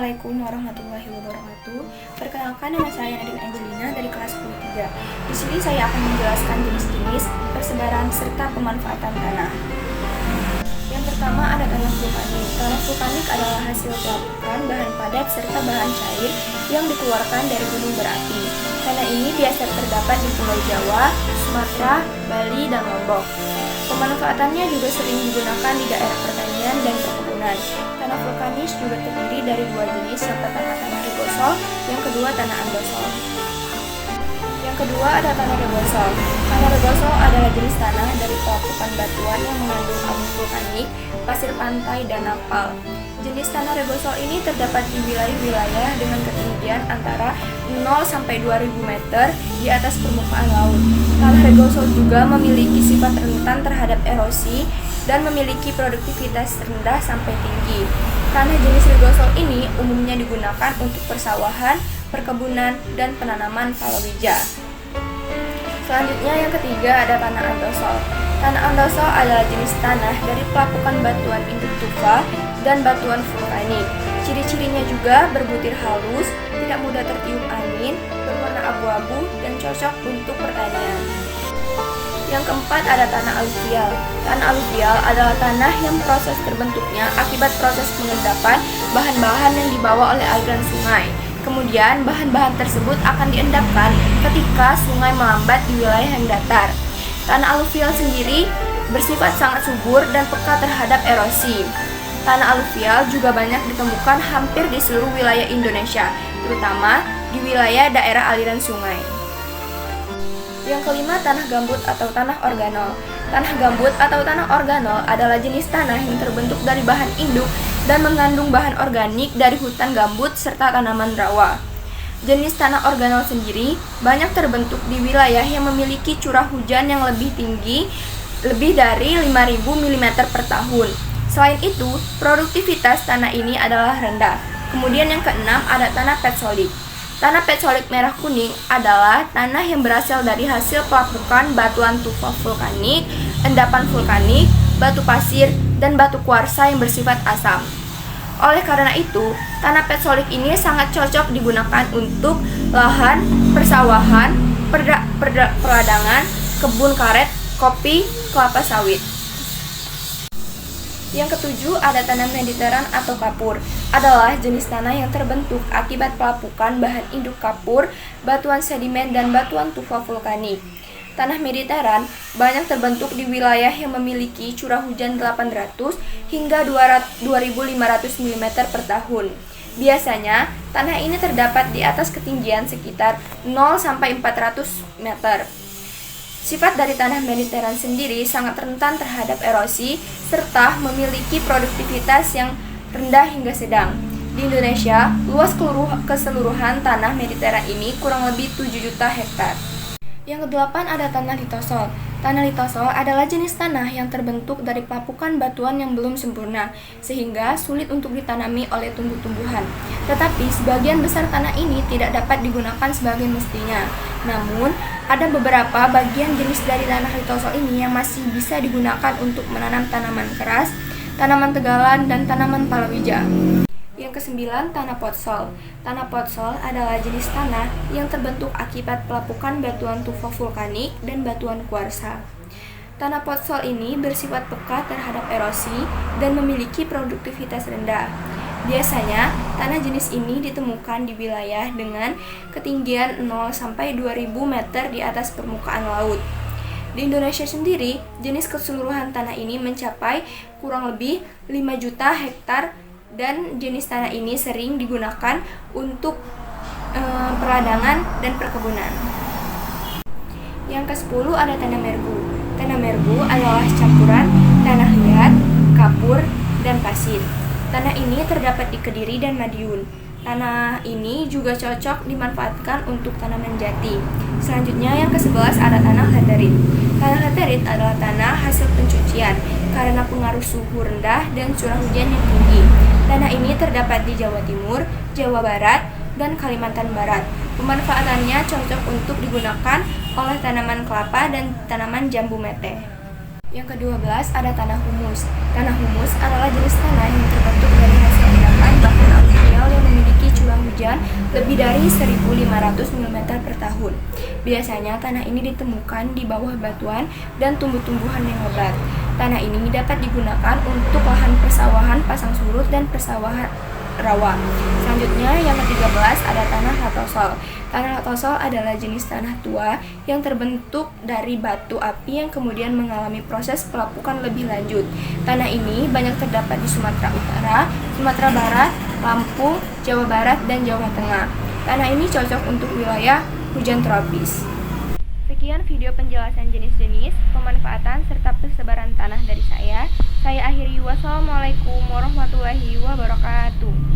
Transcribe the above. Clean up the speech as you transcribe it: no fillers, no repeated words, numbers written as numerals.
Assalamualaikum warahmatullahi wabarakatuh. Perkenalkan, nama saya Nadine Angelina dari kelas 10-3. Di sini saya akan menjelaskan jenis-jenis persebaran serta pemanfaatan tanah. Yang pertama ada tanah vulkanik. Tanah vulkanik adalah hasil pelapukan bahan padat serta bahan cair yang dikeluarkan dari gunung berapi. Tanah ini biasa terdapat di Pulau Jawa, Sumatera, Bali, dan Lombok. Pemanfaatannya juga sering digunakan di daerah pertanian dan perkebunan. Tanah vulkanis juga terdiri dari dua jenis, yang pertama tanah regosol, yang kedua tanah andosol. Yang kedua ada tanah regosol. Tanah regosol adalah jenis tanah dari pelapukan batuan yang mengandung abu vulkanik, pasir pantai, dan napal. Jenis tanah regosol ini terdapat di wilayah-wilayah dengan ketinggian antara 0 sampai 2000 meter di atas permukaan laut. Tanah regosol juga memiliki sifat rentan terhadap erosi dan memiliki produktivitas rendah sampai tinggi. Tanah jenis regosol ini umumnya digunakan untuk persawahan, perkebunan, dan penanaman palawija. Selanjutnya yang ketiga ada tanah andosol. Tanah andosol adalah jenis tanah dari pelapukan batuan induk tufa dan batuan vulkanik. Ciri-cirinya juga berbutir halus, tidak mudah tertiup angin, berwarna abu-abu, dan cocok untuk pertanian. Yang keempat ada tanah aluvial. Tanah aluvial adalah tanah yang proses terbentuknya akibat proses pengendapan bahan-bahan yang dibawa oleh aliran sungai. Kemudian bahan-bahan tersebut akan diendapkan ketika sungai melambat di wilayah yang datar. Tanah aluvial sendiri bersifat sangat subur dan peka terhadap erosi. Tanah aluvial juga banyak ditemukan hampir di seluruh wilayah Indonesia, terutama di wilayah daerah aliran sungai. Yang kelima, tanah gambut atau tanah organol. Tanah gambut atau tanah organol adalah jenis tanah yang terbentuk dari bahan induk dan mengandung bahan organik dari hutan gambut serta tanaman rawa. Jenis tanah organol sendiri banyak terbentuk di wilayah yang memiliki curah hujan yang lebih tinggi, lebih dari 5.000 mm per tahun. Selain itu, produktivitas tanah ini adalah rendah. Kemudian yang keenam ada tanah petsolik. Tanah petsolik merah kuning adalah tanah yang berasal dari hasil pelapukan batuan tufa vulkanik, endapan vulkanik, batu pasir, dan batu kuarsa yang bersifat asam. Oleh karena itu, tanah petsolik ini sangat cocok digunakan untuk lahan, persawahan, peradangan, kebun karet, kopi, kelapa sawit. Yang ketujuh ada tanah mediteran atau kapur. Adalah jenis tanah yang terbentuk akibat pelapukan bahan induk kapur, batuan sedimen, dan batuan tufa vulkanik. Tanah mediteran banyak terbentuk di wilayah yang memiliki curah hujan 800 hingga 2.500 mm per tahun. Biasanya, tanah ini terdapat di atas ketinggian sekitar 0 sampai 400 meter. Sifat dari tanah mediteran sendiri sangat rentan terhadap erosi serta memiliki produktivitas yang rendah hingga sedang. Di Indonesia, luas keseluruhan tanah mediteran ini kurang lebih 7 juta hektar. Yang kedelapan ada tanah litosol. Tanah litosol adalah jenis tanah yang terbentuk dari pelapukan batuan yang belum sempurna, sehingga sulit untuk ditanami oleh tumbuh-tumbuhan. Tetapi sebagian besar tanah ini tidak dapat digunakan sebagai mestinya. Namun, ada beberapa bagian jenis dari tanah litosol ini yang masih bisa digunakan untuk menanam tanaman keras, tanaman tegalan, dan tanaman palawija. Yang kesembilan, tanah potsol. Tanah potsol adalah jenis tanah yang terbentuk akibat pelapukan batuan tufa vulkanik dan batuan kuarsa. Tanah potsol ini bersifat peka terhadap erosi dan memiliki produktivitas rendah. Biasanya, tanah jenis ini ditemukan di wilayah dengan ketinggian 0 sampai 2000 meter di atas permukaan laut. Di Indonesia sendiri, jenis keseluruhan tanah ini mencapai kurang lebih 5 juta hektar dan jenis tanah ini sering digunakan untuk peradangan dan perkebunan. Yang ke-10 ada tanah mergu. Tanah mergu adalah campuran tanah liat, kapur, dan pasir. Tanah ini terdapat di Kediri dan Madiun. Tanah ini juga cocok dimanfaatkan untuk tanaman jati. Selanjutnya yang ke-11 ada tanah laterit. Tanah laterit adalah tanah hasil pencucian karena pengaruh suhu rendah dan curah hujan yang tinggi. Tanah ini terdapat di Jawa Timur, Jawa Barat, dan Kalimantan Barat. Pemanfaatannya cocok untuk digunakan oleh tanaman kelapa dan tanaman jambu mete. Yang ke-12 ada tanah humus. Tanah humus adalah jenis tanah yang terbentuk dari hasil endapan bahan aluvial yang memiliki memiliki curah hujan lebih dari 1.500 mm per tahun. Biasanya tanah ini ditemukan di bawah batuan dan tumbuh-tumbuhan yang lebat. Tanah ini dapat digunakan untuk lahan persawahan pasang surut dan persawahan rawa. Selanjutnya yang ke-13 ada tanah latosol. Tanah latosol adalah jenis tanah tua yang terbentuk dari batu api yang kemudian mengalami proses pelapukan lebih lanjut. Tanah ini banyak terdapat di Sumatera Utara, Sumatera Barat, Lampung, Jawa Barat, dan Jawa Tengah. Tanah ini cocok untuk wilayah hujan tropis. Sekian video penjelasan jenis-jenis, pemanfaatan, serta persebaran tanah dari saya. Saya akhiri, wassalamualaikum warahmatullahi wabarakatuh.